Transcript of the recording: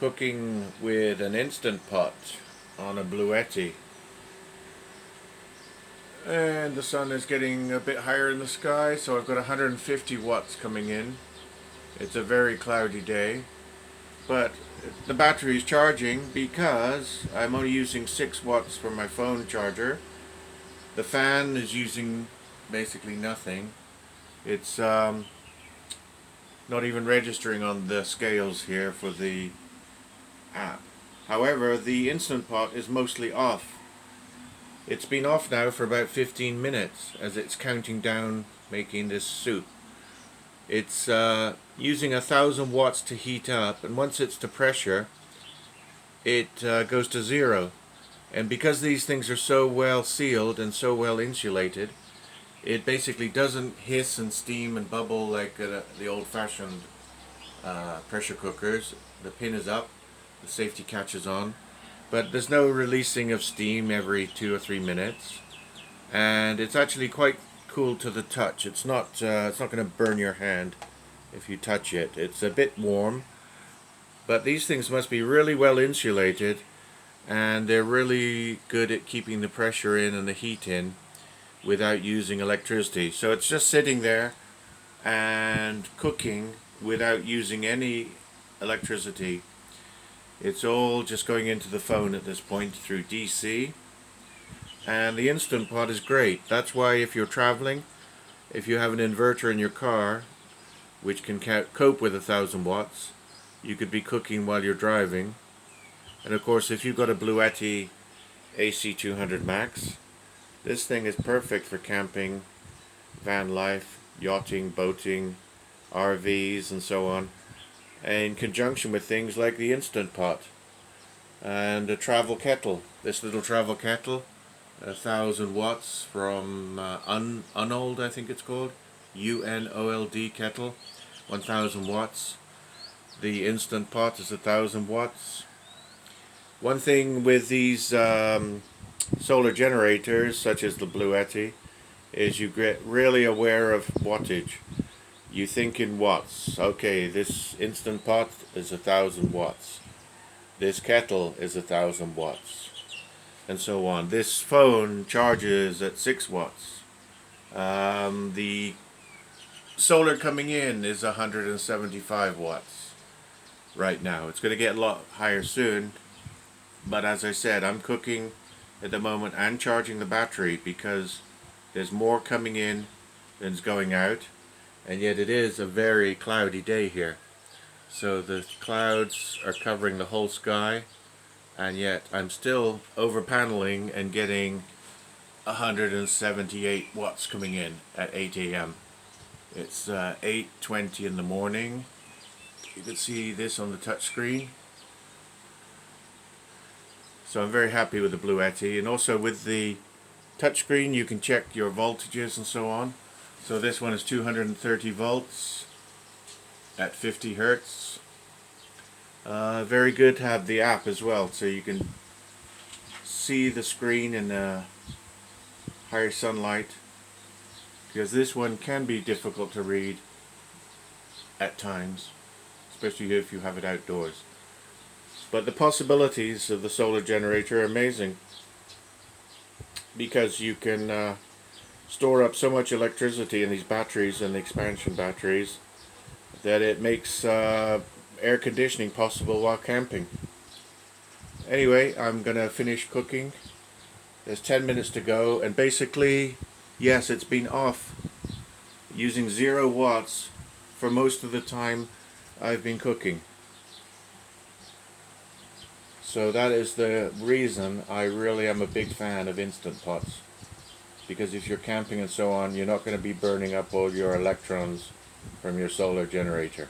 cooking with an Instant Pot on a Bluetti, and the sun is getting a bit higher in the sky, so I've got 150 watts coming in. It's a very cloudy day, but the battery is charging because I'm only using 6 watts for my phone charger. The fan is using basically nothing. It's not even registering on the scales here for the app. However, the Instant Pot is mostly off. It's been off now for about 15 minutes as it's counting down making this soup. It's using 1,000 watts to heat up, and once it's to pressure it goes to 0. And because these things are so well sealed and so well insulated, it basically doesn't hiss and steam and bubble like the old-fashioned pressure cookers. The pin is up, the safety catch is on, but there's no releasing of steam every 2 or 3 minutes, and it's actually quite cool to the touch. It's not going to burn your hand if you touch it. It's a bit warm, but these things must be really well insulated, and they're really good at keeping the pressure in and the heat in without using electricity. So it's just sitting there and cooking without using any electricity. It's all just going into the phone at this point through DC, and the Instant Pot is great. That's why if you're traveling, if you have an inverter in your car which can cope with 1,000 watts, you could be cooking while you're driving. And of course, if you've got a Bluetti AC200 Max, this thing is perfect for camping, van life, yachting, boating, RVs and so on, in conjunction with things like the Instant Pot and a travel kettle. This little travel kettle, 1,000 watts from Unold, I think it's called, UNOLD kettle, 1,000 watts. The Instant Pot is 1,000 watts. One thing with these solar generators, such as the Bluetti, is you get really aware of wattage. You think in watts. Okay, this Instant Pot is 1,000 watts. This kettle is 1,000 watts, and so on. This phone charges at 6 watts. The solar coming in is 175 watts right now. It's going to get a lot higher soon, but as I said, I'm cooking at the moment and charging the battery because there's more coming in than's going out, and yet it is a very cloudy day here. So the clouds are covering the whole sky, and yet I'm still over paneling and getting 178 watts coming in at 8 a.m. It's 8:20 in the morning. You can see this on the touch screen. So I'm very happy with the Bluetti, and also with the touchscreen you can check your voltages and so on. So this one is 230 volts at 50 Hertz. Very good to have the app as well, so you can see the screen in higher sunlight, because this one can be difficult to read at times, especially if you have it outdoors. But the possibilities of the solar generator are amazing, because you can store up so much electricity in these batteries and the expansion batteries that it makes air conditioning possible while camping. Anyway, I'm gonna finish cooking. There's 10 minutes to go, and basically, yes, it's been off using 0 watts for most of the time I've been cooking. So that is the reason I really am a big fan of Instant Pots, because if you're camping and so on, you're not going to be burning up all your electrons from your solar generator.